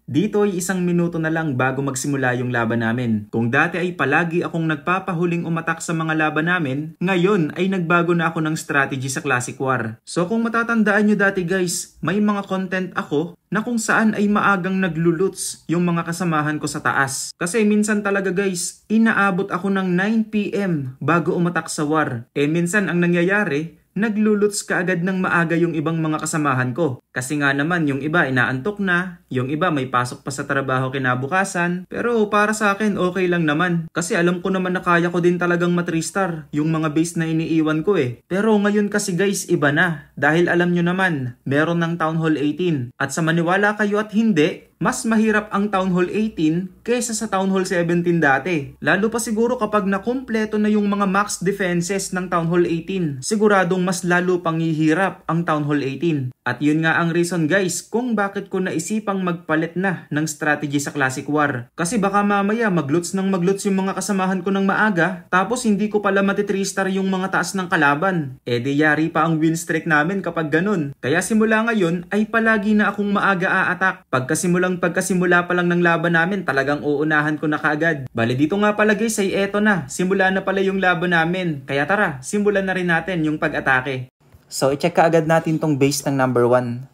Dito ay 1 minuto na lang bago magsimula yung laban namin. Kung dati ay palagi akong nagpapahuling umatak sa mga laban namin, ngayon ay nagbago na ako ng strategy sa Classic War. So kung matatandaan nyo dati guys, may mga content ako na kung saan ay maagang nagluluts yung mga kasamahan ko sa taas. Kasi minsan talaga guys, inaabot ako ng 9 PM bago umatak sa war. Minsan ang nangyayari, nagluluts kaagad ng maaga yung ibang mga kasamahan ko. Kasi nga naman yung iba inaantok na, yung iba may pasok pa sa trabaho kinabukasan. Pero para sa akin okay lang naman. Kasi alam ko naman na kaya ko din talagang mat-3-star yung mga base na iniiwan ko eh. Pero ngayon kasi guys iba na. Dahil alam nyo naman, meron ng Town Hall 18. At sa maniwala kayo at hindi, mas mahirap ang Town Hall 18 kaysa sa Town Hall 17 dati. Lalo pa siguro kapag nakumpleto na yung mga max defenses ng Town Hall 18. Siguradong mas lalo pang hihirap ang Town Hall 18. At yun nga ang reason guys kung bakit ko naisipang magpalit na ng strategy sa Classic War. Kasi baka mamaya magluts yung mga kasamahan ko ng maaga tapos hindi ko pala mati-3-star yung mga taas ng kalaban. Di yari pa ang win streak namin kapag ganun. Kaya simula ngayon ay palagi na akong maaga a-attack. Pagkasimula pa lang ng laban namin talagang uunahan ko na kaagad. Bale dito nga pala guys ay eto na. Simula na pala yung laban namin. Kaya tara, simulan na rin natin yung pag-atake. So, i-check kaagad natin tong base ng number 1.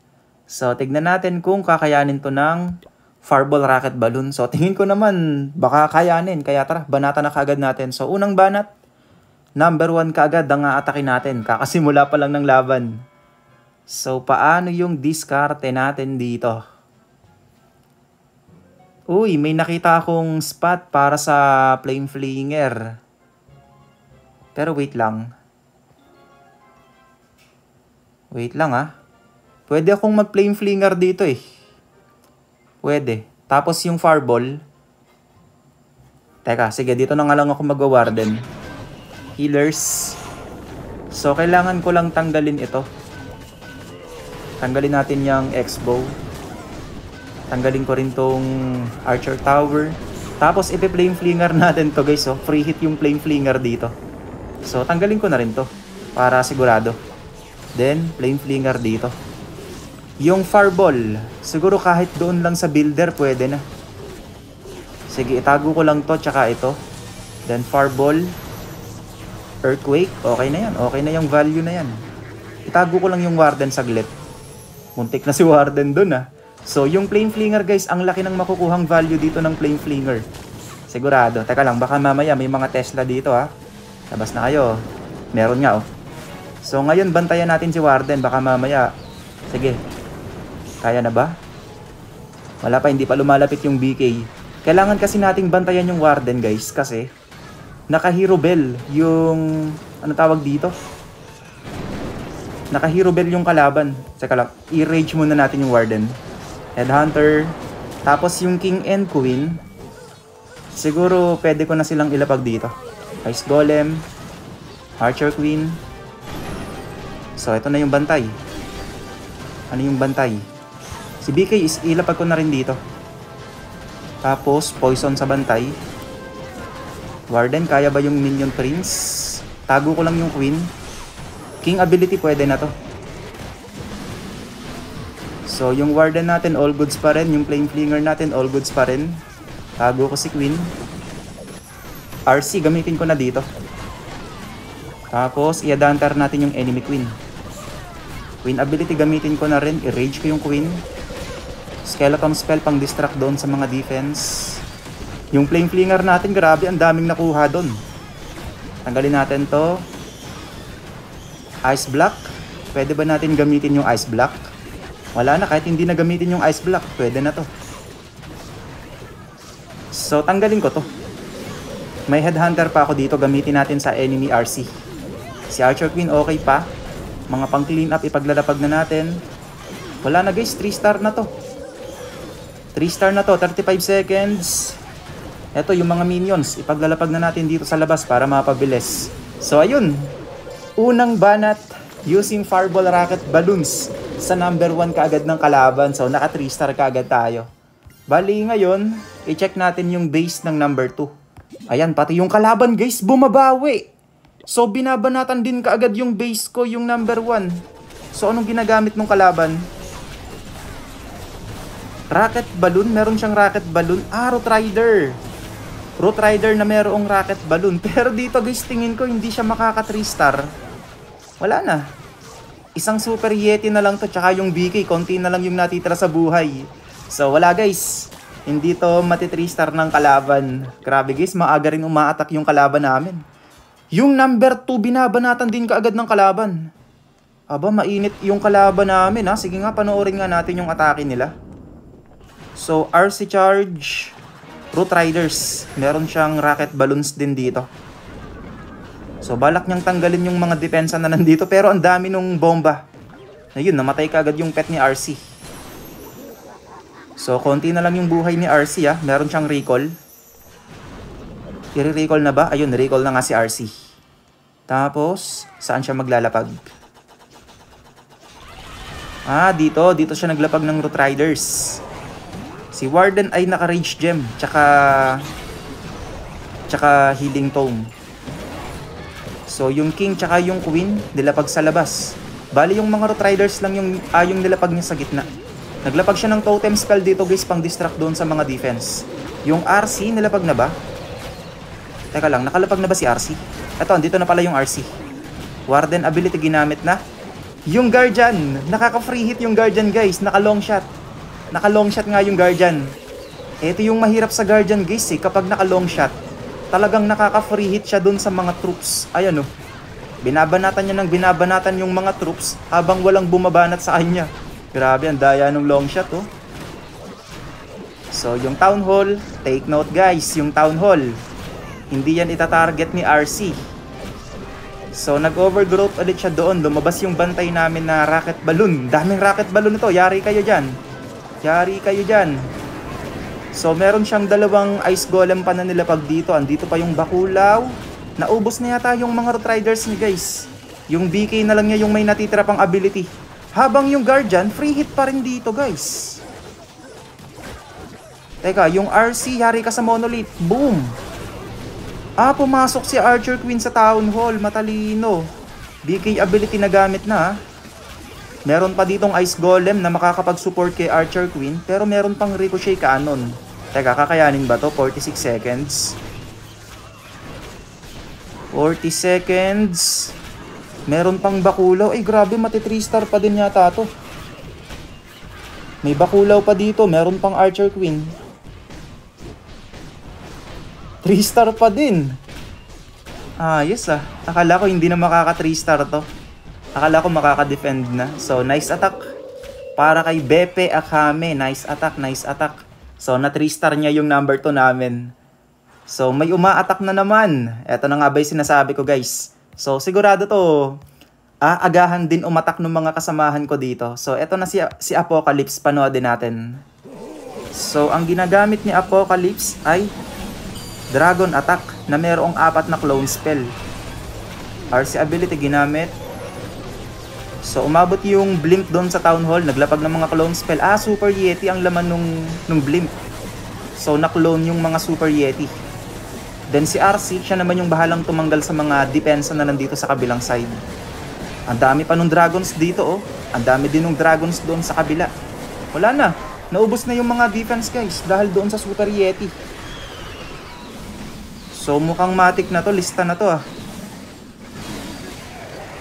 So, tignan natin kung kakayanin to ng Fireball Rocket Balloon. So, tingin ko naman baka kayanin. Kaya tara, banatan na kaagad natin. So, unang banat, number 1 kaagad ang aatake natin. Kakasimula pa lang ng laban. So, paano yung diskarte natin dito? Uy, may nakita akong spot para sa Flame Flinger. Pero wait lang. Wait lang ah. Pwede akong mag-Flame Flinger dito eh. Pwede. Tapos yung Fireball. Teka, sige dito na nga lang ako mag-warden. Healers. So kailangan ko lang tanggalin ito. Tanggalin natin yung X-Bow. Tanggalin ko rin tong Archer Tower. Tapos ipi-Flame Flinger natin to guys. So free hit yung Flame Flinger dito. So tanggalin ko na rin to. Para sigurado. Then, Flame Flinger dito. Yung Fireball, siguro kahit doon lang sa builder, pwede na. Sige, itago ko lang to, tsaka ito. Then, Fireball. Earthquake, okay na yan. Okay na yung value na yan. Itago ko lang yung Warden saglit. Muntik na si Warden doon ah. So, yung Flame Flinger guys, ang laki ng makukuhang value dito ng Flame Flinger. Sigurado. Teka lang, baka mamaya may mga Tesla dito ah. Labas na kayo. Meron nga oh. So ngayon bantayan natin si Warden, baka mamaya. Sige. Kaya na ba? Wala pa, hindi pa lumalapit yung BK. Kailangan kasi nating bantayan yung Warden guys kasi naka-hero bell yung ano tawag dito? Naka-hero bell yung kalaban. Saka lang, i-rage muna natin yung Warden. Headhunter. Tapos yung King and Queen. Siguro pwede ko na silang ilapag dito. Ice Golem. Archer Queen. So, ito na yung bantay. Ano yung bantay? Si BK is ilapag ko na rin dito. Tapos, poison sa bantay. Warden, kaya ba yung Minion Prince? Tago ko lang yung Queen. King ability, pwede na to. So, yung Warden natin, all goods pa rin. Yung Flame Flinger natin, all goods pa rin. Tago ko si Queen. RC, gamitin ko na dito. Tapos, i-advantar natin yung enemy Queen. Queen ability gamitin ko na rin. I-rage ko yung Queen. Skeleton spell pang distract doon sa mga defense. Yung Flame Flinger natin, grabe, ang daming nakuha doon. Tanggalin natin to. Ice Block. Pwede ba natin gamitin yung Ice Block? Wala na, kahit hindi na gamitin yung Ice Block, pwede na to. So, tanggalin ko to. May Headhunter pa ako dito, gamitin natin sa enemy RC. Si Archer Queen okay pa. Mga pang clean up ipaglalapag na natin. Wala na guys, 3-star na to. 3-star na to, 35 seconds. Ito yung mga minions, ipaglalapag na natin dito sa labas para mapabilis. So ayun, unang banat using Fireball Rocket Balloons sa number 1 kaagad ng kalaban. So naka 3-star kaagad tayo. Bali ngayon, i-check natin yung base ng number 2. Ayan, pati yung kalaban guys, bumabawi. So, binabanatan din kaagad yung base ko, yung number 1. So, anong ginagamit ng kalaban? Rocket balloon, meron siyang rocket balloon. Root Rider. Root Rider na merong rocket balloon. Pero dito guys, tingin ko hindi siya makaka 3 star. Wala na. Isang Super Yeti na lang to, tsaka yung BK, konti na lang yung natitira sa buhay. So wala guys. Hindi to mati 3 star ng kalaban. Grabe guys, maaga rin umaatak yung kalaban namin. Yung number 2, binabanatan din kaagad ng kalaban. Aba, mainit yung kalaban namin ha. Sige nga, panoorin nga natin yung atake nila. So, RC Charge, Root Riders. Meron siyang rocket balloons din dito. So, balak niyang tanggalin yung mga depensa na nandito. Pero ang dami nung bomba. Ayun, namatay kaagad yung pet ni RC. So, konti na lang yung buhay ni RC ha. Meron siyang recall. I-recall na ba? Ayun, recall na nga si RC. Tapos, saan siya maglalapag? Dito. Dito siya naglapag ng Root Riders. Si Warden ay naka-Rage Gem, tsaka Healing Tome. So, yung King tsaka yung Queen, nilapag sa labas. Bali, yung mga Root Riders lang yung nilapag niya sa gitna. Naglapag siya ng Totem Spell dito guys, pang distract doon sa mga defense. Yung RC, nilapag na ba? Teka lang, nakalapag na ba si RC? Eto, dito na pala yung RC. Warden ability ginamit na. Yung Guardian, nakaka-free hit yung Guardian guys, naka-long shot. Naka-long shot nga yung Guardian. Ito yung mahirap sa Guardian guys kapag naka-long shot, talagang nakaka-free hit siya dun sa mga troops. Ayan binabanatan niya ng binabanatan yung mga troops habang walang bumabanat sa kanya. Grabe, ang daya ng long shot So, yung Town Hall, take note guys, yung Town Hall, hindi yan itatarget ni RC. So, nag-overgrowth ulit siya doon. Lumabas yung bantay namin na rocket balloon. Daming rocket balloon ito. Yari kayo dyan. Yari kayo dyan. So, meron siyang dalawang Ice Golem pa na nilapag dito. Andito pa yung Bakulaw. Naubos na yata yung mga Root Riders ni guys. Yung BK na lang niya yung may natitira pang ability. Habang yung Guardian, free hit pa rin dito guys. Teka, yung RC, yari ka sa Monolith. Boom! Pumasok si Archer Queen sa Town Hall. Matalino. BK ability na gamit na Meron pa ditong Ice Golem na makakapag-support kay Archer Queen. Pero meron pang Ricochet Cannon. Teka, kakayanin ba to? 46 seconds. 40 seconds. Meron pang Bakulaw. Grabe, mati 3 star pa din yata to. May Bakulaw pa dito. Meron pang Archer Queen. 3 star pa din. Yes Akala ko hindi na makaka 3 star to. Akala ko makaka-defend na. So, nice attack. Para kay Bepe Akame. Nice attack, nice attack. So, na 3 star niya yung number 2 namin. So, may uma-attack na naman. Eto na nga ba yung sinasabi ko guys. So, sigurado to. Agahan din umatak ng mga kasamahan ko dito. So, eto na si Apocalypse. Panoodin natin. So, ang ginagamit ni Apocalypse ay Dragon Attack na merong 4 na clone spell. RC ability ginamit. So, umabot yung Blimp doon sa Town Hall. Naglapag ng mga clone spell. Super Yeti ang laman nung Blimp. So, na-clone yung mga Super Yeti. Then si RC, siya naman yung bahalang tumanggal sa mga depensa na nandito sa kabilang side. Ang dami pa nung dragons dito Ang dami din nung dragons doon sa kabila. Wala na. Naubos na yung mga defense guys dahil doon sa Super Yeti. So, mukhang matik na to. Lista na to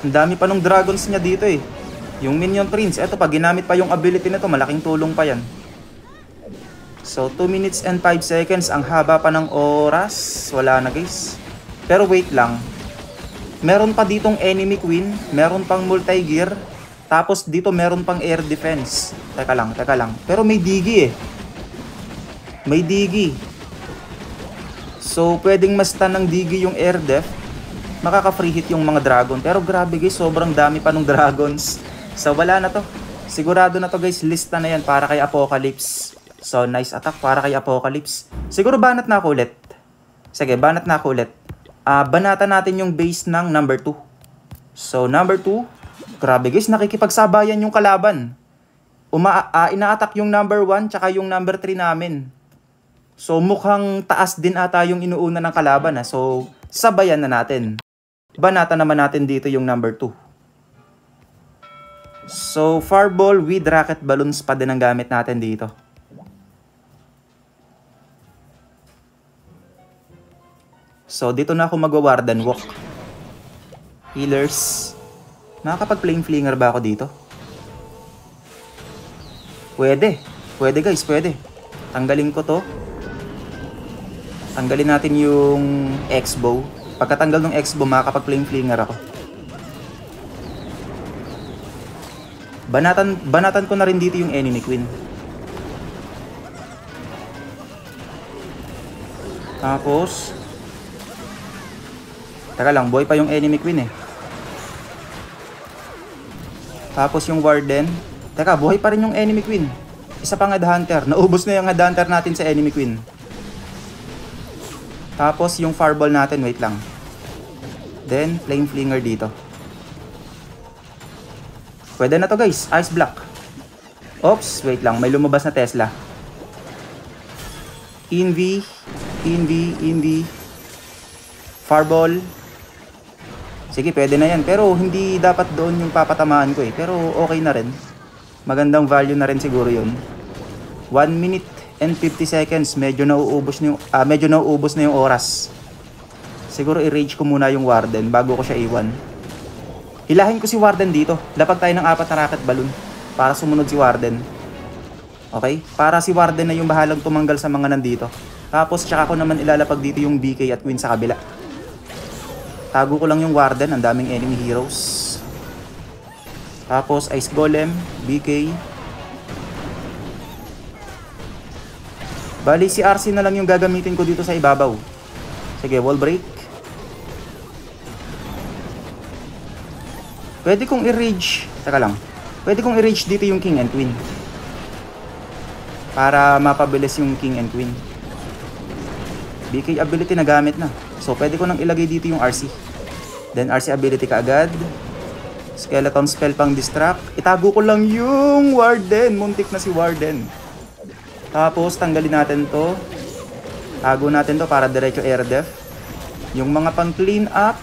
Ang dami pa nung dragons niya dito Yung Minion Prince, eto pag ginamit pa yung ability nito, malaking tulong pa yan. So 2 minutes and 5 seconds, ang haba pa ng oras. Wala na guys. Pero wait lang. Meron pa ditong enemy queen, meron pang multi-gear, tapos dito meron pang air defense. Teka lang. Pero may digi May digi. So pwedeng ma-stun ng digi yung air def. Makaka-free hit yung mga dragon. Pero grabe guys, sobrang dami pa ng dragons. So wala na to. Sigurado na to guys, lista na yan para kay Apocalypse. So nice attack para kay Apocalypse. Siguro banat na ako ulit. Sige, banat na ako ulit. Banatan natin yung base ng number 2. So number 2, grabe guys, nakikipagsabayan yung kalaban. Ina-attack yung number 1 tsaka yung number 3 namin. So mukhang taas din ata yung inuuna ng kalaban So sabayan na natin. Banata naman natin dito yung number 2. So, Fireball with Rocket Balloons pa din ang gamit natin dito. So, dito na ako magwa-warden walk. Healers. Makakapag-flame flinger ba ako dito? Pwede. Pwede guys, pwede. Tanggalin ko to. Tanggalin natin yung X-bow. Pagkatanggal ng X-bow, makakapag-flame flinger ako. Banatan ko na rin dito yung enemy queen. Tapos, teka lang, boy pa yung enemy queen eh. Tapos yung warden. Teka, buhay pa rin yung enemy queen. Isa pang headhunter. Naubos na yung headhunter natin sa enemy queen. Tapos yung fireball natin, wait lang. Then, flame flinger dito. Pwede na to guys, ice block. Oops, wait lang, may lumabas na Tesla. Invi. Fireball. Sige, pwede na yan. Pero hindi dapat doon yung papatamaan ko eh. Pero okay na rin. Magandang value na rin siguro yun. 1 minute and 50 seconds. Medyo nauubos na yung oras. Siguro i-rage ko muna yung warden bago ko siya iwan. Hilahin ko si warden dito. Lapag tayo ng 4 na rocket balloon para sumunod si warden. Okay? Para si warden na yung bahalang tumanggal sa mga nandito. Tapos tsaka ko naman ilalapag dito yung BK at Queen sa kabila. Tago ko lang yung warden. Ang daming enemy heroes. Tapos Ice Golem, BK. Bali si RC na lang yung gagamitin ko dito sa ibabaw. Sige, wall break. Pwede kong i-rage. Teka lang. Pwede kong i-rage dito yung King and Queen. Para mapabilis yung King and Queen. BK ability na gamit na. So, pwede ko nang ilagay dito yung RC. Then, RC ability kaagad. Skeleton spell pang distract. Itago ko lang yung Warden. Muntik na si Warden. Tapos, tanggalin natin to. Tago natin to para diretso air def. Yung mga pang clean up.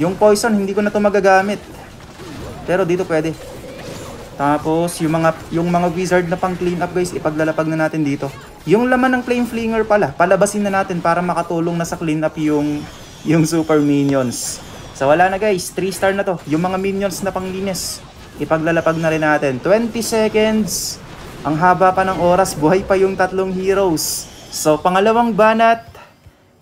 Yung poison, hindi ko na to magagamit. Pero dito pwede. Tapos, yung mga wizard na pang clean up guys, ipaglalapag na natin dito. Yung laman ng flame flinger pala, palabasin na natin para makatulong na sa clean up yung super minions. So wala na guys, 3 star na to. Yung mga minions na panglinis, ipaglalapag na rin natin. 20 seconds. Ang haba pa ng oras, buhay pa yung 3 heroes. So pangalawang banat,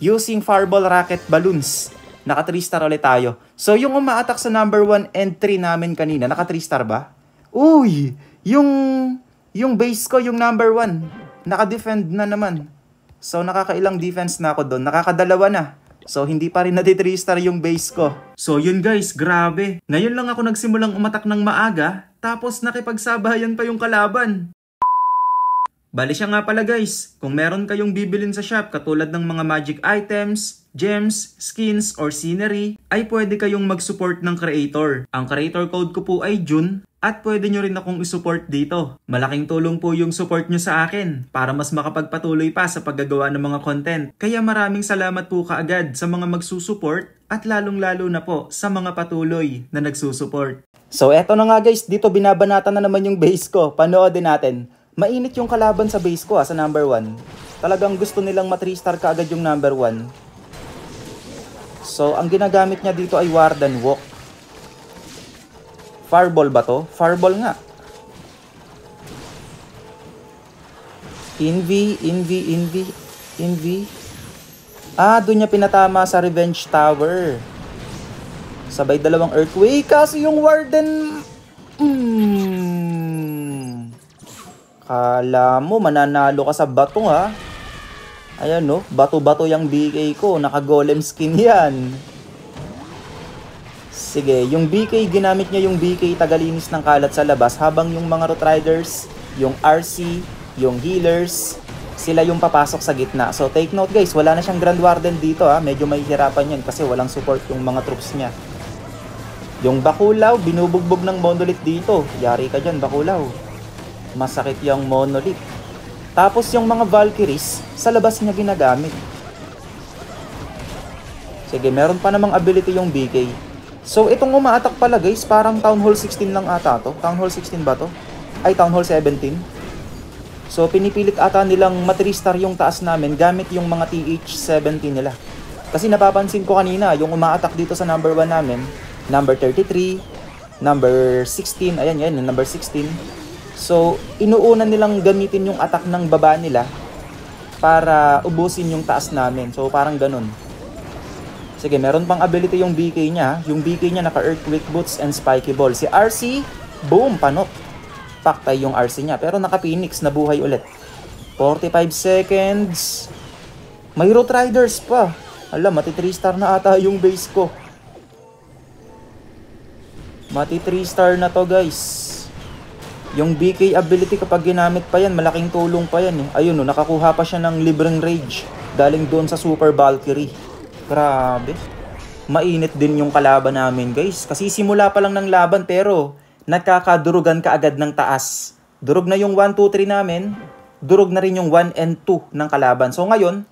using fireball rocket balloons. Naka 3 star ulit tayo. So yung umaatak sa number 1 and 3 namin kanina, naka 3 star ba? Uy! Yung base ko, yung number 1, naka-defend na naman. So nakakailang defense na ako doon, nakakadalawa na. So hindi pa rin nati 3 star yung base ko. So yun guys, grabe. Ngayon lang ako nagsimulang umatak ng maaga, tapos nakipagsabayan pa yung kalaban. Bali siya nga pala guys, kung meron kayong bibilin sa shop katulad ng mga magic items, gems, skins, or scenery, ay pwede kayong mag-support ng creator. Ang creator code ko po ay June, at pwede nyo rin akong isupport dito. Malaking tulong po yung support nyo sa akin para mas makapagpatuloy pa sa paggagawa ng mga content. Kaya maraming salamat po kaagad sa mga magsusupport at lalong-lalo na po sa mga patuloy na nagsusupport. So eto na nga guys, dito binabanatan na naman yung base ko. Panoodin natin. Mainit yung kalaban sa base ko sa number 1. Talagang gusto nilang ma-3 star kaagad yung number 1. So ang ginagamit niya dito ay Warden Walk. Fireball ba to? Fireball nga. Invi. Ah, doon niya pinatama sa Revenge Tower. Sabay dalawang earthquake. Kaso yung Warden... Kala mo mananalo ka sa bato ha. Ayan no, bato-bato yung BK ko. Naka-golem skin yan. Sige, yung BK, ginamit niya yung BK tagalinis ng kalat sa labas, habang yung mga Root Riders, yung RC, yung healers, sila yung papasok sa gitna. So take note guys, wala na siyang Grand Warden dito ha. Medyo mahihirapan yan kasi walang support yung mga troops niya. Yung Bakulaw, binubugbog ng Monolith dito. Yari ka dyan, Bakulaw. Masakit yung Monolith. Tapos yung mga Valkyries, sa labas niya ginagamit. Sige, meron pa namang ability yung BK. So itong umaatak pala guys, parang Town Hall 16 lang ata to. Town Hall 16 ba to? Ay, Town Hall 17. So pinipilit ata nilang matristar yung taas namin gamit yung mga TH-70 nila. Kasi napapansin ko kanina, yung uma-attack dito sa number 1 namin, number 33, number 16, ayan yan, number 16. So inuuna nilang gamitin yung attack ng baba nila para ubusin yung taas namin. So parang ganun. Sige, meron pang ability yung BK niya. Yung BK niya naka-Earthquake Boots and Spiky Ball. Si RC, boom, panot. Paktay yung RC niya. Pero naka-Phoenix, nabuhay ulit. 45 seconds. May Root Riders pa. Alam, mati 3 star na ata yung base ko. Mati 3 star na to, guys. Yung BK ability kapag ginamit pa yan, malaking tulong pa yan eh. Ayun, no, nakakuha pa siya ng libreng rage. Galing doon sa Super Valkyrie. Grabe. Mainit din yung kalaban namin, guys. Kasi simula pa lang ng laban pero nagkakadurugan ka agad ng taas. Durug na yung 1, 2, 3 namin. Durug na rin yung 1 and 2 ng kalaban. So ngayon,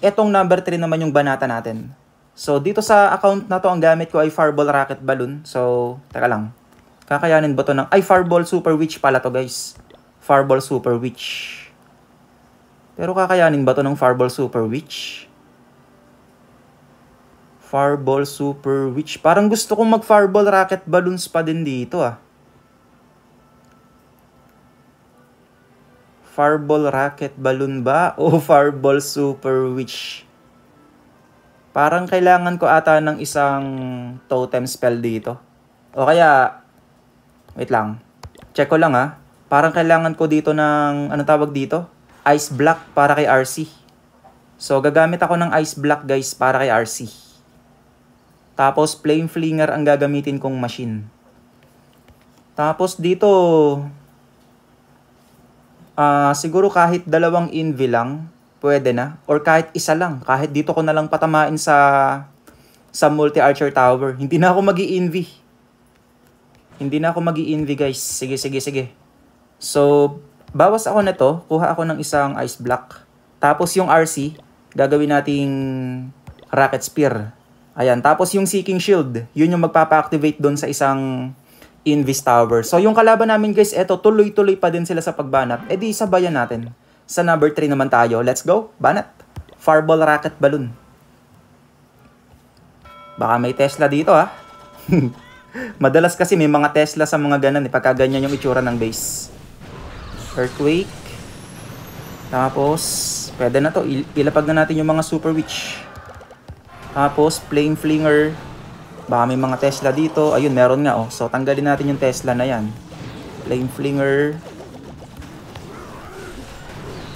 etong number 3 naman yung banata natin. So dito sa account na to, ang gamit ko ay Fireball Rocket Balloon. So, teka lang. Kakayanin ba to ng... Ay, Fireball Super Witch pala to, guys. Fireball Super Witch. Pero kakayanin ba to ng Fireball Super Witch? Fireball Super Witch. Parang gusto kong mag-Fireball Rocket Balloons pa din dito ah. Fireball Rocket Balloon ba? O Fireball Super Witch? Parang kailangan ko ata ng isang totem spell dito. O kaya, wait lang. Check ko lang ha. Parang kailangan ko dito ng, ano tawag dito? Ice Block para kay RC. So, gagamit ako ng Ice Block guys para kay RC. Tapos, Flame Flinger ang gagamitin kong machine. Tapos dito, siguro kahit 2 invi lang, pwede na. Or kahit isa lang. Kahit dito ko na lang patamain sa multi-archer tower. Hindi na ako mag-i-invi. Hindi na ako mag-i-invi guys. Sige. So, bawas ako na to. Kuha ako ng isang ice block. Tapos yung RC, gagawin nating rocket spear. Ayan. Tapos yung seeking shield, yun yung magpapa-activate doon sa isang Invis Tower. So yung kalaban namin guys, eto tuloy-tuloy pa din sila sa pagbanat. E di sabayan natin. Sa number 3 naman tayo. Let's go, banat. Fireball Rocket Balloon. Baka may Tesla dito ha. Madalas kasi may mga Tesla sa mga ganan eh, pagka ganyan yung itsura ng base. Earthquake. Tapos, pwede na to. Ilapag na natin yung mga Super Witch. Tapos, Flame Flinger. Baka may mga Tesla dito. Ayun, meron nga oh. So, tanggalin natin yung Tesla na yan. Flame Flinger.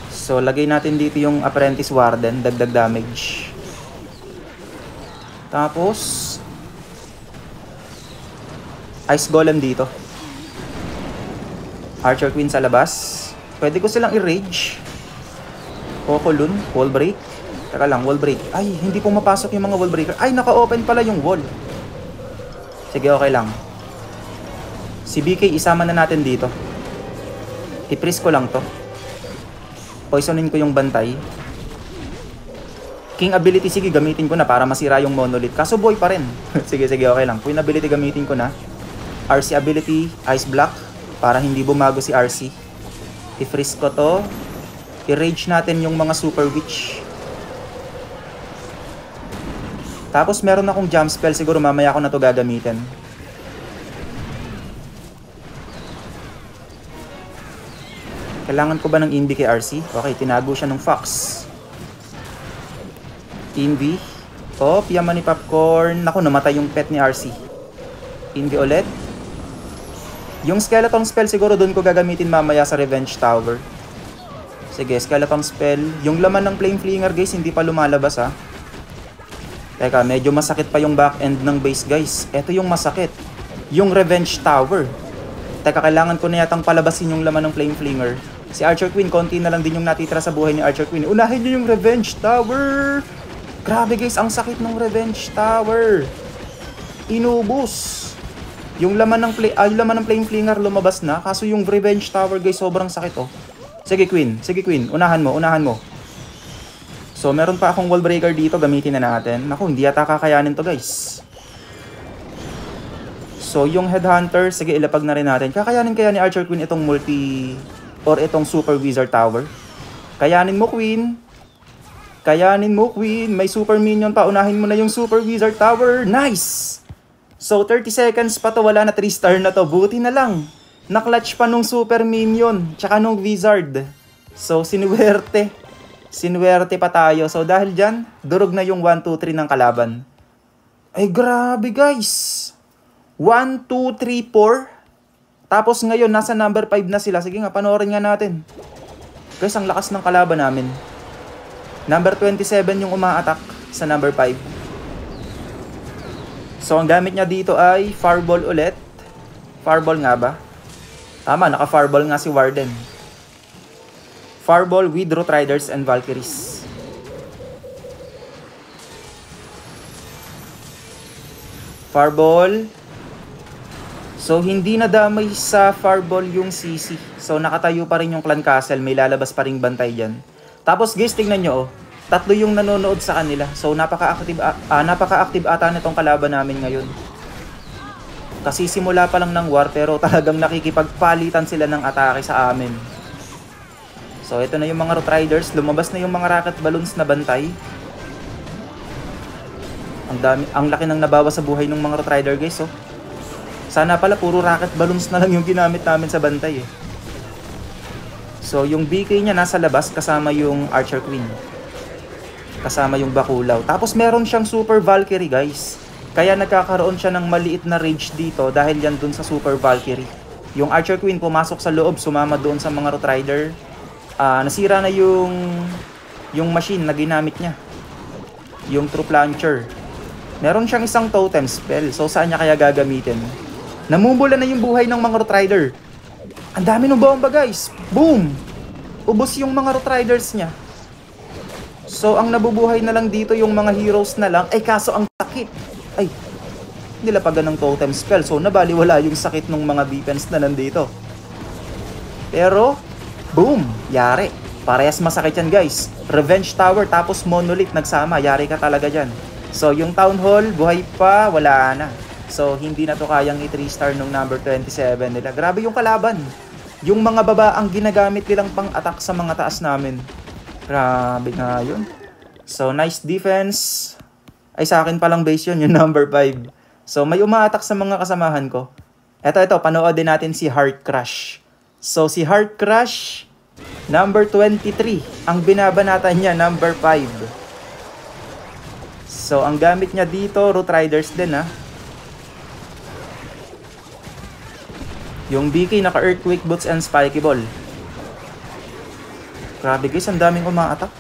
So, lagay natin dito yung Apprentice Warden. Dagdag damage. Tapos, Ice Golem dito. Archer Queen sa labas. Pwede ko silang i-rage. Cocolun. Wall Break. Teka lang, Wall Break. Ay, hindi po mapasok yung mga Wall Breaker. Ay, naka-open pala yung wall. Sige, okay lang. Si BK, isama na natin dito. I-freeze ko lang to. Poisonin ko yung bantay. King ability, sige, gamitin ko na para masira yung monolith. Kaso boy pa rin. sige, okay lang. Queen ability, gamitin ko na. RC ability, Ice Block. Para hindi bumago si RC. I-freeze ko to. I-rage natin yung mga Super Witch. Tapos meron akong jump spell, siguro mamaya ako na to gagamitin. Kailangan ko ba ng Invi kay RC? Okay, tinago siya ng Fox. Invi. Oh, Yaman ni Popcorn. Naku, namatay yung pet ni RC. Invi ulit. Yung Skeleton spell siguro doon ko gagamitin mamaya sa Revenge Tower. Sige, Skeleton spell. Yung laman ng Flame Flinger guys, hindi pa lumalabas ha. Teka, medyo masakit pa yung back end ng base guys. Ito yung masakit. Yung Revenge Tower. Teka, kailangan ko na yatang palabasin yung laman ng Flame Flinger. Si Archer Queen, konti na lang din yung natitira sa buhay ni Archer Queen. Unahin nyo yung Revenge Tower! Grabe guys, ang sakit ng Revenge Tower. Inubos. Yung laman ng Flame Flinger lumabas na. Kaso yung Revenge Tower guys, sobrang sakit oh. Sige Queen, unahan mo. So, meron pa akong wall breaker dito, gamitin na natin. Naku, hindi yata kakayanin to guys. So, yung Headhunter, sige, ilapag na rin natin. Kakayanin kaya ni Archer Queen itong or itong Super Wizard Tower. Kayanin mo, Queen. Kayanin mo, Queen. May Super Minion pa. Unahin mo na yung Super Wizard Tower. Nice! So, 30 seconds pa to. Wala na 3-star na to. Buti na lang. Naklatch pa nung Super Minion. Tsaka nung Wizard. So, sinuwerte. Sinuwerte pa tayo. So, dahil dyan, durog na yung 1, 2, 3 ng kalaban. Ay, grabe guys. 1, 2, 3, 4. Tapos ngayon, nasa number 5 na sila. Sige nga, panoorin nga natin. Guys, ang lakas ng kalaban namin. Number 27 yung uma-attack sa number 5. So, ang gamit niya dito ay Fireball ulit. Fireball nga ba? Tama, naka-Fireball nga si Warden. Fireball with Root Riders and Valkyries. Fireball. So, hindi nadamay sa Fireball yung CC. So, nakatayo pa rin yung Clan Castle. May lalabas pa rin bantay dyan. Tapos guys, tignan nyo, oh, 3 yung nanonood sa kanila. So napaka-active ata nitong kalaban namin ngayon. Kasi simula pa lang ng war pero talagang nakikipagpalitan sila ng atake sa amin. So ito na yung mga Root Riders, lumabas na yung mga rocket balloons na bantay. Ang laki ng nabawas sa buhay ng mga Root Rider guys, oh. Sana pala puro rocket balloons na lang yung ginamit namin sa bantay eh. So, yung BK niya nasa labas kasama yung Archer Queen. Kasama yung Bakulaw. Tapos meron siyang Super Valkyrie, guys. Kaya nagkakaroon siya ng maliit na rage dito dahil yan dun sa Super Valkyrie. Yung Archer Queen pumasok sa loob, sumama doon sa mga Root Rider. Nasira na yung machine na ginamit niya. Yung Troop Launcher. Meron siyang isang totem spell. So, saan niya kaya gagamitin? Namumula na yung buhay ng mga Root Rider. Ang dami ng bomba guys. Boom! Ubos yung mga Root Riders niya. So ang nabubuhay na lang dito yung mga heroes na lang. Ay kaso ang sakit. Ay, nilapagan ng totem spell. So nabaliwala yung sakit ng mga defense na nandito. Pero, boom! Yari. Parehas masakit yan guys. Revenge Tower tapos Monolith nagsama. Yari ka talaga dyan. So yung Town Hall, buhay pa, wala na. So, hindi na to kayang i-3-star nung number 27 nila. Grabe yung kalaban. Yung mga baba ang ginagamit nilang pang-attack sa mga taas namin. Grabe nga yun. So, nice defense. Ay, sa akin palang base yun, yung number 5. So, may uma-attack sa mga kasamahan ko. Ito, panood din natin si Heart Crush. So, si Heart Crush, number 23. Ang binabanatan niya, number 5. So, ang gamit niya dito, Root Riders din, ha. Yung BK naka Earthquake Boots and Spiky Ball. Grabe guys, ang daming uma-attack.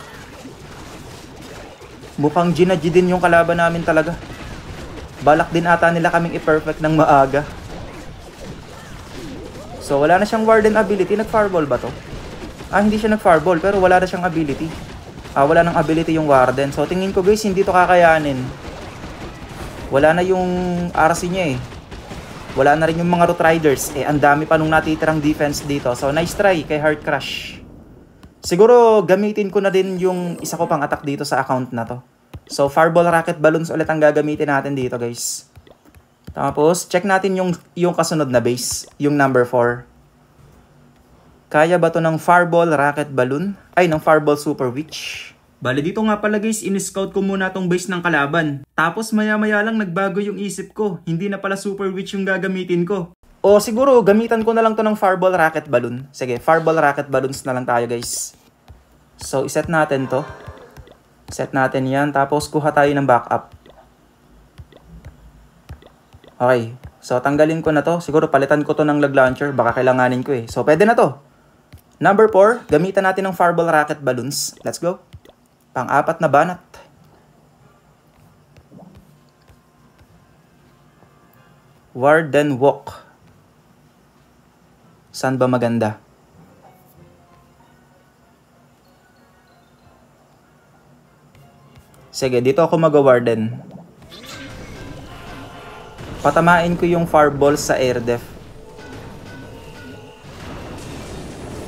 Mukhang G din yung kalaban namin talaga. Balak din ata nila kaming i-perfect ng maaga. So wala na siyang Warden ability. Nag-Fireball ba to? Hindi siya nag-Fireball pero wala na siyang ability. Wala nang ability yung Warden. So tingin ko guys, hindi to kakayanin. Wala na yung RC niya eh. Wala na rin yung mga Root Riders. Ang dami pa nung natitirang defense dito. So, nice try kay Heart Crush. Siguro, gamitin ko na din yung isa ko pang attack dito sa account na to. So, Fireball Rocket Balloons ulit ang gagamitin natin dito, guys. Tapos, check natin yung kasunod na base. Yung number 4. Kaya ba to ng Fireball Rocket Balloon? Ay, ng Fireball Super Witch. Bale dito nga pala guys, in-scout ko muna tong base ng kalaban. Tapos maya-maya lang nagbago yung isip ko. Hindi na pala Super Witch yung gagamitin ko. O siguro, gamitan ko na lang to ng Fireball Rocket Balloon. Sige, Fireball Rocket Balloons na lang tayo guys. So, iset natin to. Set natin yan. Tapos, kuha tayo ng backup. Okay. So, tanggalin ko na to. Siguro, palitan ko to ng lag launcher. Baka kailanganin ko eh. So, pwede na to. Number 4, gamitan natin ng Fireball Rocket Balloons. Let's go. Pang-apat na banat. Warden Walk. Saan ba maganda? Sige, dito ako mag-warden. Patamain ko yung fireball sa air def.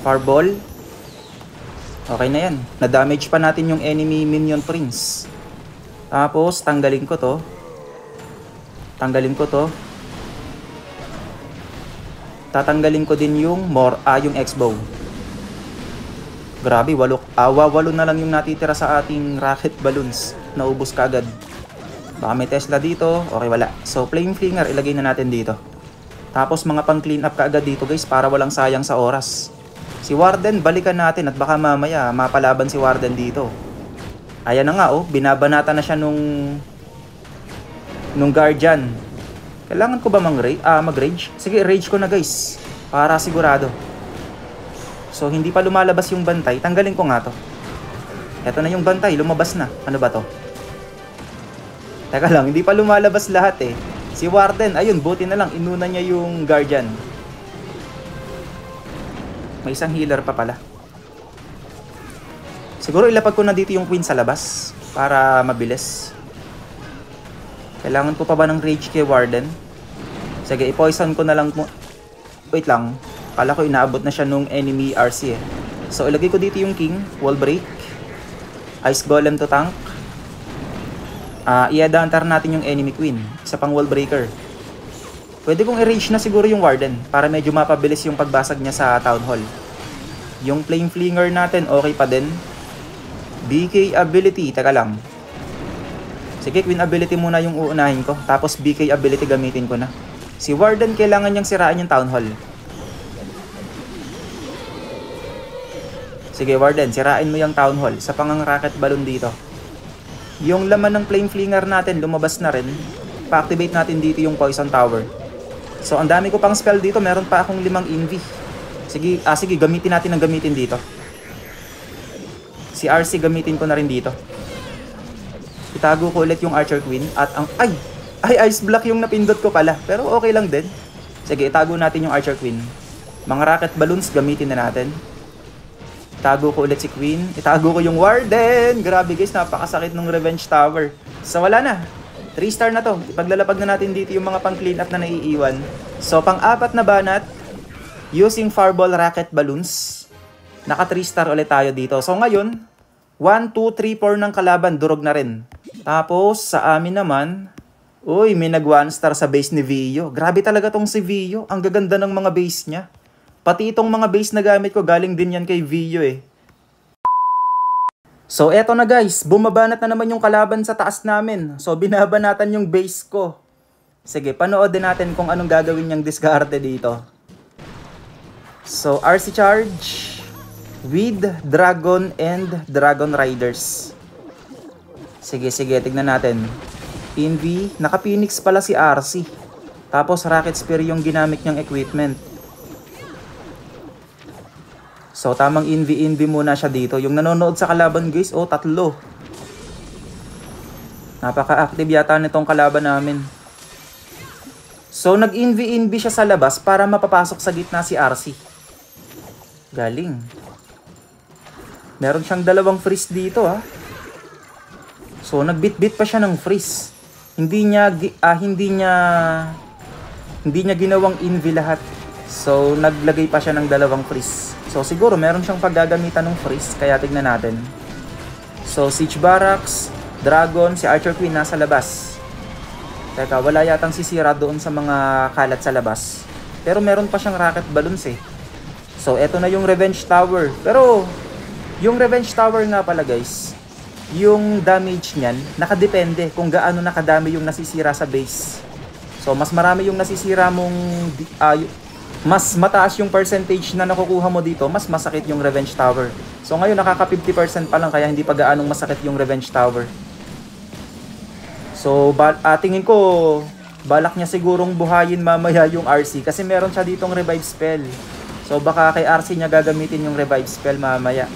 Fireball. Okay na yan. Na-damage pa natin yung enemy minion prince. Tapos, tanggalin ko to. Tanggalin ko to. Tatanggalin ko din yung yung X-bow. Grabe, walo na lang yung natitira sa ating rocket balloons. Naubos ka agad. Baka may Tesla dito. Okay, wala. So, flame flinger, ilagay na natin dito. Tapos, mga pang clean up ka agad dito guys para walang sayang sa oras. Si Warden, balikan natin at baka mamaya mapalaban si Warden dito. Ayan na nga oh, binabanata na siya nung Guardian. Kailangan ko ba mag-rage? Sige, rage ko na guys. Para sigurado. So, hindi pa lumalabas yung bantay. Tanggalin ko nga to. Eto na yung bantay. Lumabas na. Ano ba to? Teka lang, hindi pa lumalabas lahat eh. Si Warden, ayun, buti na lang. Inuna niya yung Guardian. May isang healer pa pala. Siguro ilapag ko na dito yung Queen sa labas. Para mabilis. Kailangan ko pa ba ng rage kay Warden? Sige, i-poison ko na lang. Wait lang. Kala ko inaabot na siya nung enemy RC eh. So ilagay ko dito yung King, Wall Break, Ice Golem to tank. I-advantar natin yung enemy Queen, isa pang Wall Breaker. Pwede kong i-rage na siguro yung Warden para medyo mapabilis yung pagbasag niya sa Town Hall. Yung Flame Flinger natin okay pa din. BK ability, taka lang. Sige, Queen ability muna yung uunahin ko, tapos BK ability gamitin ko na. Si Warden kailangan niyang sirain yung Town Hall. Sige Warden, sirain mo yung Town Hall sa pangang rocket balloon dito. Yung laman ng Flame Flinger natin lumabas na rin. Pa-activate natin dito yung Poison Tower. So ang dami ko pang spell dito, meron pa akong 5 invi. Sige, gamitin natin ang gamitin dito. Si RC gamitin ko na rin dito. Itago ko ulit yung Archer Queen at ang Ice Block yung napindot ko pala, pero okay lang din. Sige, itago natin yung Archer Queen. Mga rocket balloons gamitin na natin. Itago ko ulit si Queen. Itago ko yung Warden. Grabe guys, napakasakit ng Revenge Tower. So wala na. 3 star na to. Ipaglalapag na natin dito yung mga pang clean up na naiiwan. So pang-4 na banat, using Fireball Rocket Balloons. Naka 3 star ulit tayo dito. So ngayon, 1, 2, 3, 4 ng kalaban, durog na rin. Tapos sa amin naman, uy, may nag 1 star sa base ni Vio. Grabe talaga tong si Vio. Ang gaganda ng mga base niya. Pati itong mga base na gamit ko, galing din yan kay Vio eh. So eto na guys, bumabanat na naman yung kalaban sa taas namin. So binabanatan yung base ko. Sige, panoodin natin kung anong gagawin niyang diskarte dito. So RC charge with Dragon and Dragon Riders. Sige, tignan natin. Invi, naka-Phoenix pala si RC. Tapos Rocket Spear yung ginamit niyang equipment. So, tamang invi muna siya dito. Yung nanonood sa kalaban guys, 3. Napaka-active yata nitong kalaban namin. So, nag-invi siya sa labas para mapapasok sa gitna si RC. Galing. Meron siyang 2 freeze dito ha. So, nagbit-bit pa siya ng freeze. Hindi niya ginawang invi lahat. So, naglagay pa siya ng 2 freeze. So, siguro meron siyang paggagamitan ng freeze, kaya tignan natin. So, Siege Barracks, Dragon, si Archer Queen nasa labas. Teka, wala yatang sisira doon sa mga kalat sa labas. Pero meron pa siyang rocket balloons eh. So, eto na yung Revenge Tower. Pero, yung Revenge Tower nga pala guys, yung damage niyan, nakadepende kung gaano nakadami yung nasisira sa base. So, mas marami yung nasisira mong... mas mataas yung percentage na nakukuha mo dito, mas masakit yung Revenge Tower. So ngayon nakaka 50% pa lang, kaya hindi pa gaanong masakit yung Revenge Tower. So tingin ko balak niya sigurong buhayin mamaya yung RC kasi meron siya ditong revive spell. So baka kay RC niya gagamitin yung revive spell mamaya.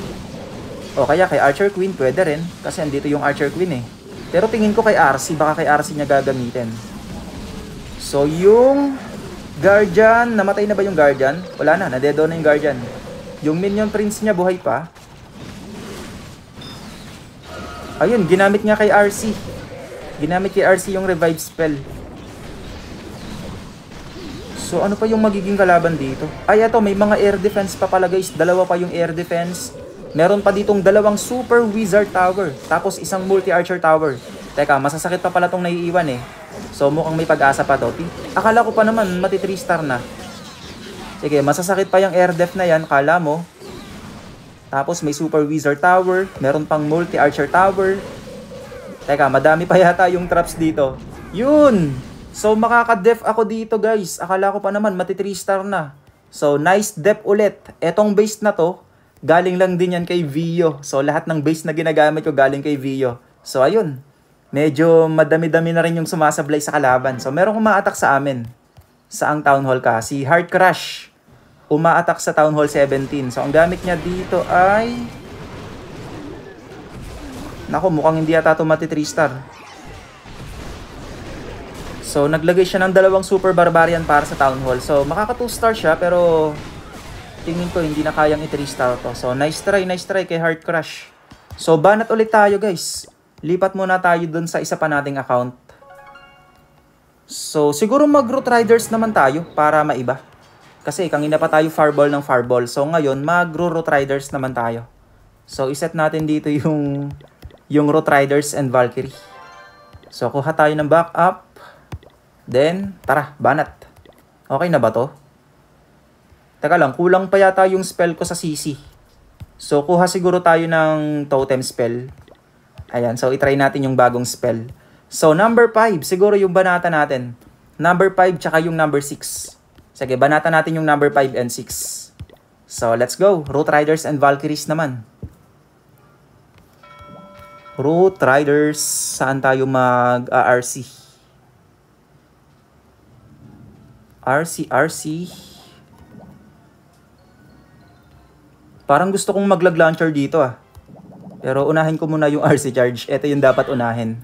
O kaya kay Archer Queen pwede rin kasi andito yung Archer Queen eh. Pero tingin ko kay RC, baka kay RC niya gagamitin. So yung Guardian, namatay na ba yung Guardian? Wala na, nadedo na yung Guardian. Yung Minion Prince niya buhay pa. Ayun, ginamit niya kay RC. Ginamit kay RC yung revive spell. So ano pa yung magiging kalaban dito? Ay eto, may mga air defense pa pala guys. 2 pa yung air defense. Meron pa ditong 2 super wizard tower. Tapos isang multi-archer tower. Teka, masasakit pa pala tong naiiwan eh. So mukhang may pag-asa pa to. Akala ko pa naman mati 3 star na. Sige, masasakit pa yung air def na yan. Kala mo. Tapos may Super Wizard Tower. Meron pang Multi-Archer Tower. Teka, madami pa yata yung traps dito. Yun! So, makaka-def ako dito, guys. Akala ko pa naman, mati 3 star na. So, nice def ulit. Etong base na to, galing lang din yan kay Vio. So, lahat ng base na ginagamit ko galing kay Vio. So, ayun. Medyo madami-dami na rin yung sumasablay sa kalaban. So, merong uma-attack sa amin. Saang Town Hall ka? Si Heart Crush. Uma-attack sa Town Hall 17. So, ang gamit niya dito ay... Nako, mukhang hindi yata ito mati 3 star. So, naglagay siya ng dalawang Super Barbarian para sa Town Hall. So, makaka 2 star siya, pero tingin ko hindi na kayang i 3 star to. So, nice try kay Heart Crush. So, banat ulit tayo, guys. Lipat muna tayo dun sa isa pa nating account. So, siguro mag-Root Riders naman tayo para maiba. Kasi kanina pa tayo Fireball ng Fireball. So, ngayon, mag-Root Riders naman tayo. So, iset natin dito yung Root Riders and Valkyrie. So, kuha tayo ng backup. Then, tara, banat. Okay na ba to? Teka lang, kulang pa yata yung spell ko sa CC. So, kuha siguro tayo ng totem spell. Ayan, so itry natin yung bagong spell. So, number 5, siguro yung banata natin. Number 5, tsaka yung number 6. Sige, banata natin yung number 5 and 6. So, let's go. Root Riders and Valkyries naman. Root Riders, saan tayo mag-RC? RC. Parang gusto kong mag-lag launcher dito ah. Pero unahin ko muna yung RC charge. Ito yung dapat unahin.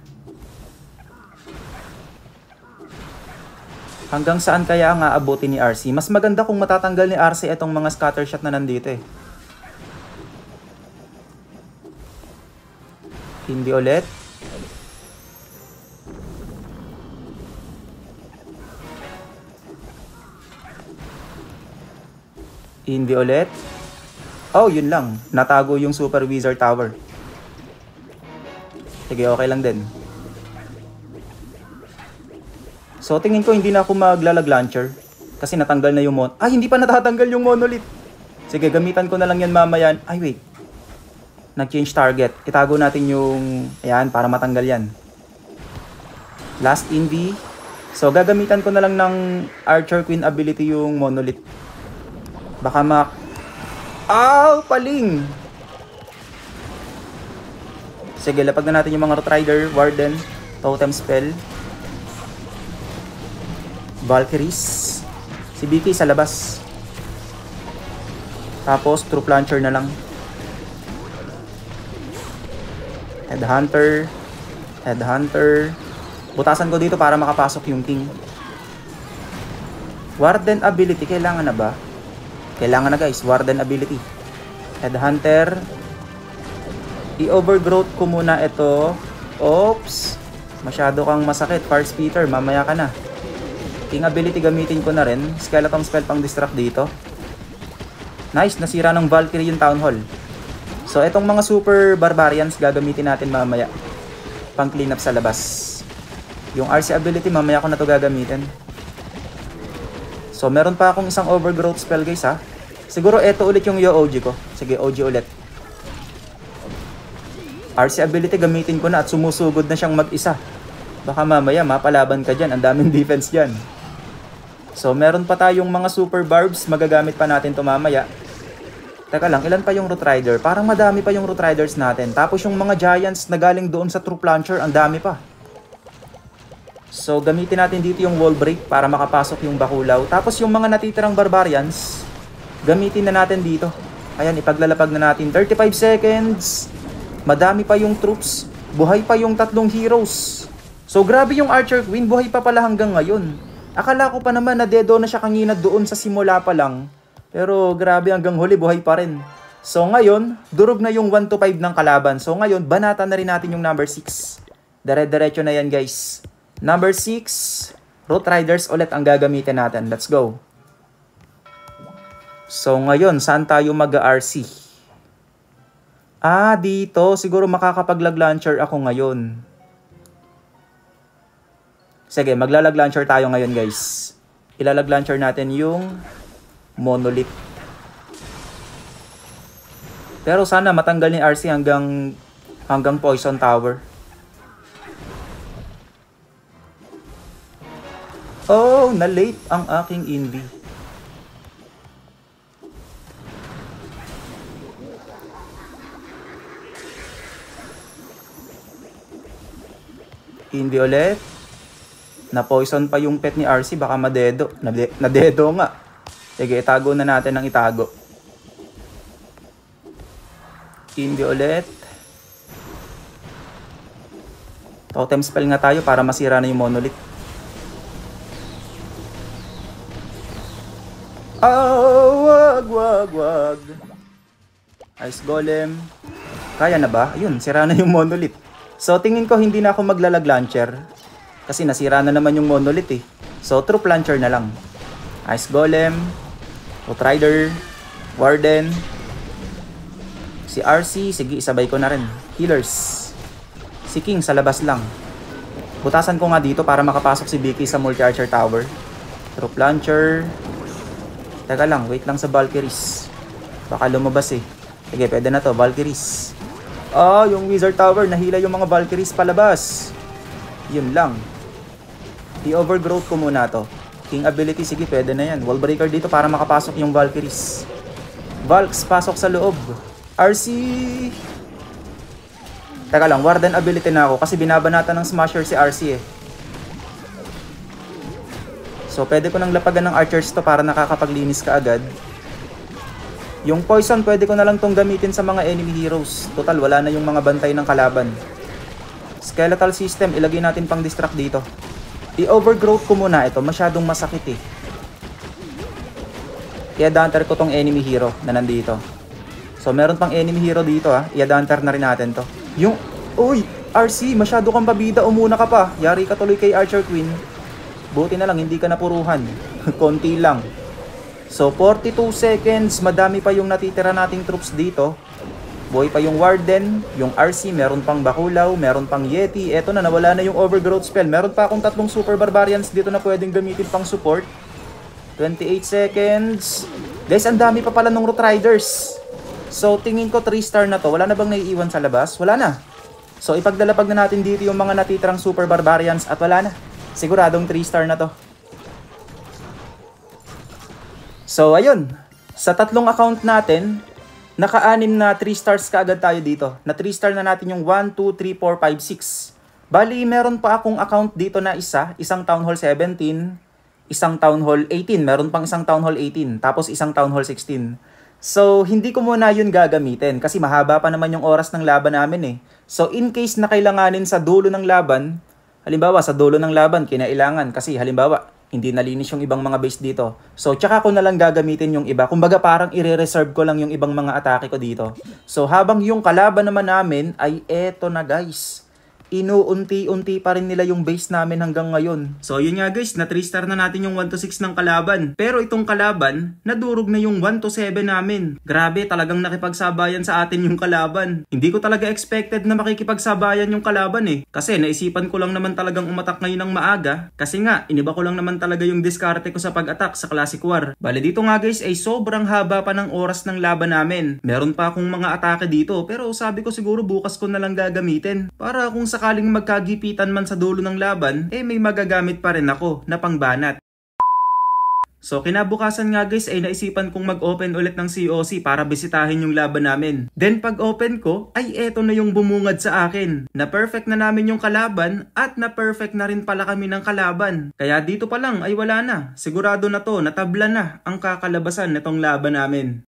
Hanggang saan kaya nga abutin ni RC? Mas maganda kung matatanggal ni RC itong mga scattershot na nandito eh. Hindi ulit. Hindi ulit. Oh, yun lang. Natago yung Super Wizard Tower. Sige, okay lang din. So, tingin ko hindi na ako maglalag launcher. Kasi natanggal na yung hindi pa natatanggal yung monolith. Sige, gamitan ko na lang yan mamaya. Ay, wait. Nag-change target. Itago natin yung... Ayan, para matanggal yan. Last inv. So, gagamitan ko na lang ng Archer Queen ability yung monolith. Baka paling! Sige, lapag na natin yung mga Root Rider, Warden, Totem Spell, Valkyries, si BK sa labas. Tapos, Troop Launcher na lang. Headhunter. Butasan ko dito para makapasok yung King. Warden ability, kailangan na ba? Kailangan na guys, Warden ability. Headhunter. I-overgrowth ko muna ito. Oops. Masyado kang masakit. Fire Spitter, mamaya ka na. King ability gamitin ko na rin. Skeleton spell pang distract dito. Nice, nasira ng Valkyrie yung Town Hall. So, itong mga Super Barbarians gagamitin natin mamaya. Pang clean up sa labas. Yung RC ability, mamaya ko na to gagamitin. So, meron pa akong isang overgrowth spell guys ha. Siguro ito ulit yung OG ko. Sige, OG ulit. RC ability gamitin ko na at sumusugod na siyang mag-isa. Baka mamaya mapalaban ka dyan. Ang daming defense dyan. So, meron pa tayong mga super barbs. Magagamit pa natin ito mamaya. Teka lang, ilan pa yung Root Rider? Parang madami pa yung Root Riders natin. Tapos yung mga Giants na galing doon sa Troop Launcher, ang dami pa. So, gamitin natin dito yung Wall Break para makapasok yung Bakulaw. Tapos yung mga natitirang Barbarians, gamitin na natin dito. Ayan, ipaglalapag na natin. 35 seconds. Madami pa yung troops. Buhay pa yung 3 heroes. So, grabe yung Archer Queen. Buhay pa pala hanggang ngayon. Akala ko pa naman na dedo na siya kanina doon sa simula pa lang. Pero grabe hanggang huli, buhay pa rin. So, ngayon, durog na yung 1 to 5 ng kalaban. So, ngayon, banata na rin natin yung number 6. Dire-diretso na yan, guys. Number 6, Root Riders ulit ang gagamitin natin. Let's go. So, ngayon, saan tayo mag-RC? Dito. Siguro makakapag-lag launcher ako ngayon. Sige, maglalag launcher tayo ngayon, guys. Ilalag launcher natin yung monolith. Pero sana matanggal ni RC hanggang Poison Tower. Oh, na-late ang aking Invi. Invi ulit. Na-poison pa yung pet ni RC, baka madedo. Nadedo nga. Sige, itago na natin ang itago. Invi ulit. Totem spell nga tayo para masira na yung monolith. Wag. Ice Golem. Kaya na ba? Ayun, sira na yung monolith. So, tingin ko hindi na ako maglalag launcher. Kasi nasira na naman yung monolith eh. So, troop launcher na lang. Ice Golem. Outrider. Warden. Si RC. Sige, isabay ko na rin. Healers. Si King sa labas lang. Butasan ko nga dito para makapasok si Vicky sa multi-archer tower. Troop launcher. Teka lang, wait lang sa Valkyries. Baka lumabas eh. Sige, pwede na to, Valkyries. Yung Wizard Tower, nahila yung mga Valkyries palabas. Yun lang. I-overgrowth ko muna to. King ability, sige, pwede na yan. Wall breaker dito para makapasok yung Valkyries. Valks, pasok sa loob. RC! Teka lang, Warden ability na ako kasi binabanatan ng Smasher si RC eh. So, pwede ko nang lapagan ng archers to para nakakapaglinis ka agad. Yung poison, pwede ko na lang tong gamitin sa mga enemy heroes. Total, wala na yung mga bantay ng kalaban. Skeletal system, ilagay natin pang distract dito. I-overgrowth ko muna ito, masyadong masakit eh. I-advanter ko tong enemy hero na nandito. So, meron pang enemy hero dito ha. I-advanter na rin natin to. Yung, uy, RC, masyado kang pabida, umuna ka pa. Yari ka tuloy kay Archer Queen. Buti na lang, hindi ka napuruhan. Konti lang. So, 42 seconds. Madami pa yung natitira nating troops dito. Buhay pa yung Warden, yung RC, meron pang Bakulaw, meron pang Yeti. Eto na, nawala na yung Overgrowth spell. Meron pa akong 3 Super Barbarians dito na pwedeng gamitin pang support. 28 seconds. Guys, ang dami pa pala ng Root Riders. So, tingin ko 3-star na to. Wala na bang naiiwan sa labas? Wala na. So, ipaglalapag na natin dito yung mga natitirang Super Barbarians at wala na. Siguradong 3-star na to. So, ayun. Sa 3 account natin, naka-6 na 3 stars kaagad tayo dito. Na 3 star na natin yung 1, 2, 3, 4, 5, 6. Bali, meron pa akong account dito na isang Town Hall 17, isang Town Hall 18. Meron pang isang Town Hall 18, tapos isang Town Hall 16. So, hindi ko muna yun gagamitin kasi mahaba pa naman yung oras ng laban namin eh. So, in case na kailanganin sa dulo ng laban, halimbawa, sa dulo ng laban, kinailangan kasi halimbawa, hindi nalinis yung ibang mga base dito. So, tsaka ko na lang gagamitin yung iba. Kumbaga, parang i-reserve ko lang yung ibang mga atake ko dito. So, habang yung kalaban naman namin ay eto na guys. Inuunti-unti pa rin nila yung base namin hanggang ngayon. So, yun nga guys, na 3-star na natin yung 1-6 ng kalaban. Pero itong kalaban, nadurog na yung 1-7 namin. Grabe, talagang nakipagsabayan sa atin yung kalaban. Hindi ko talaga expected na makikipagsabayan yung kalaban eh. Kasi naisipan ko lang naman talagang umatak ngayon ng maaga. Kasi nga, iniba ko lang naman talaga yung diskarte ko sa pag-attack sa Classic War. Bale dito nga guys, ay sobrang haba pa ng oras ng laban namin. Meron pa akong mga atake dito, pero sabi ko siguro bukas ko na lang gagamitin. Para kung sakaling magkagipitan man sa dulo ng laban, may magagamit pa rin ako na pangbanat. So kinabukasan nga guys ay naisipan kong mag-open ulit ng COC para bisitahin yung laban namin. Then pag open ko ay eto na yung bumungad sa akin. Na perfect na namin yung kalaban at na perfect na rin pala kami ng kalaban. Kaya dito pa lang ay wala na. Sigurado na to, natabla na ang kakalabasan nitong laban namin.